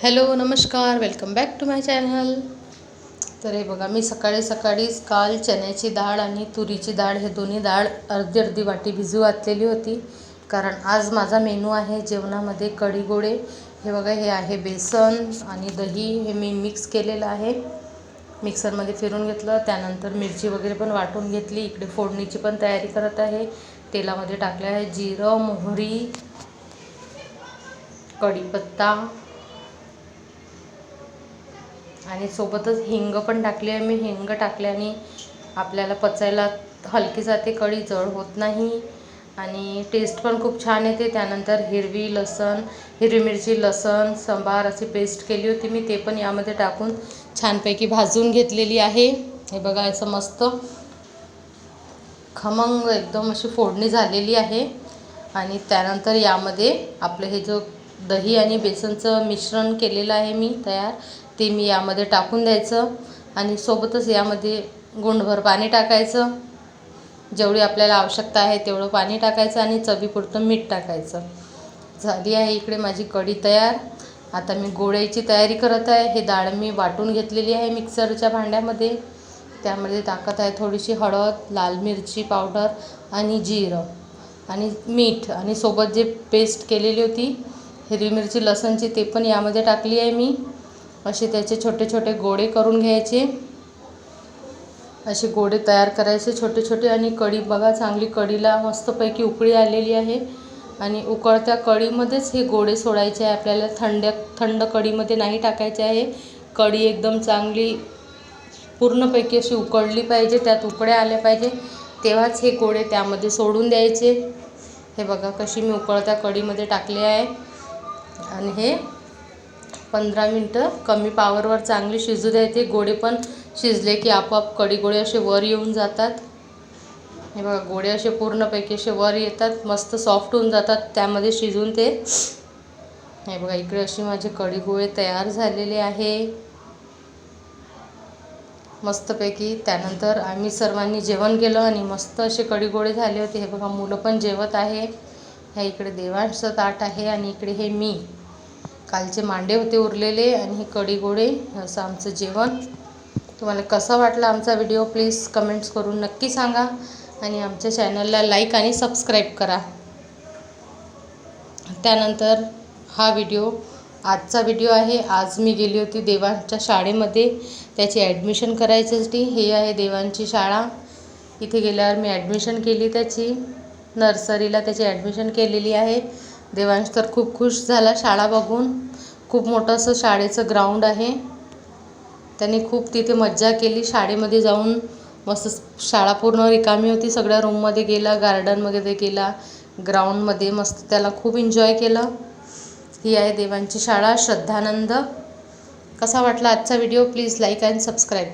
Hello नमस्कार, welcome back to my channel. तर हे बघा, मी सकाळीच काल चण्याची डाळ आणि तुरीची डाळ हे दोन्ही डाळ अर्धी अर्धी वाटी भिजू घातलेली होती. कारण आज माझा मेनू आहे जेवणामध्ये कढी गोळे. हे बघा, हे आहे बेसन आणि दही, हे मी मिक्स केलेलं आहे. मिक्सरमध्ये फिरून घेतलं. त्यानंतर मिरची वगैरे पण वाटून घेतली. इकडे फोडणीची पण तयारी करत आहे. तेलामध्ये टाकले आहे जिरं, मोहरी, कढीपत्ता आणि सोबतच हिंग पण टाकली आहे. मी हिंग टाकल्याने आपल्याला पचायला हलकी जाते, कढी जड होत नाही आणि टेस्ट पण खूप छान येते. त्यानंतर हिरवी मिरची, लसण, सांबार अशी पेस्ट केली होती मी, ते पण यामध्ये टाकून छानपैकी भाजून घेतलेली आहे. हे बघा, असं मस्त खमंग एकदम अशी फोडणी झालेली आहे. आणि त्यानंतर यामध्ये आपलं हे जो दही आणि बेसनचं मिश्रण केलेलं आहे मी तयार, ते मी यामध्ये टाकून द्यायचं आणि सोबतच यामध्ये गुंठभर पाणी टाकायचं. जेवढी आपल्याला आवश्यकता आहे तेवढं पाणी टाकायचं आणि चवीपुरतं मीठ टाकायचं. झाली आहे इकडे माझी कढी तयार. आता मी गोळ्याची तयारी करत आहे. हे डाळ मी वाटून घेतलेली आहे मिक्सरच्या भांड्यामध्ये. त्यामध्ये टाकत आहे थोडीशी हळद, लाल मिरची पावडर आणि जिरं आणि मीठ आणि सोबत जे पेस्ट केलेली होती हिरवी मिरची लसणची, ते पण यामध्ये टाकली आहे मी. असे त्याचे छोटे छोटे गोळे करून घ्यायचे. असे गोळे तयार करायचे छोटे छोटे. आणि कढी बघा, चांगली कढीला मस्तपैकी उकळी आलेली आहे आणि उकळत्या कढीमध्येच हे गोळे सोडायचे आहे आपल्याला. थंड कढीमध्ये नाही टाकायचे आहे. कढी एकदम चांगली पूर्णपैकी अशी उकळली पाहिजे, त्यात उकळ्या आल्या पाहिजे, तेव्हाच हे गोळे त्यामध्ये सोडून द्यायचे. हे बघा, कशी मी उकळत्या कढीमध्ये टाकले आहे आणि हे 15 मिनटं कमी पावरवर चांगली शिजू द्यायचे. गोळे पण शिजले की आपोआप कढी गोळे असे वर येऊन जातात. हे बघा, गोळे असे पूर्णपैकी असे वर येतात, मस्त सॉफ्ट होऊन जातात त्यामध्ये शिजून ते. हे बघा, इकडे अशी माझे कढी गोळे तयार झालेले आहे मस्तपैकी. त्यानंतर आम्ही सर्वांनी जेवण केलं आणि मस्त असे कढी गोळे झाले होते. हे बघा, मुलं पण जेवत आहे. ह्या इकडे देवांचं ताट आहे आणि इकडे हे मी कालचे मांडे होते उरलेले आणि हे कढी गोळे, असं आमचं जेवण. तुम्हाला कसा वाटला आमचा व्हिडिओ प्लीज कमेंट्स करून नक्की सांगा आणि आमच्या चॅनलला लाईक आणि सबस्क्राईब करा. त्यानंतर हा व्हिडिओ आजचा व्हिडिओ आहे. आज मी गेली होती देवांच्या शाळेमध्ये त्याची ॲडमिशन करायच्यासाठी. हे आहे देवांची शाळा. इथे गेल्यावर मी ॲडमिशन केली त्याची. नर्सरीला त्याची ॲडमिशन केलेली आहे. देवांश तर खूप खुश झाला शाळा बघून. खूप मोठं असं शाळेचं ग्राउंड आहे. त्याने खूप तिथे मज्जा केली शाळेमध्ये जाऊन. मस्त शाळा पूर्ण रिकामी होती. सगळ्या रूममध्ये गेला, गार्डनमध्ये गेला, ग्राउंडमध्ये मस्त त्याला खूप एन्जॉय केलं. ही आहे देवांची शाळा श्रद्धानंद. कसा वाटला आजचा video please like and subscribe.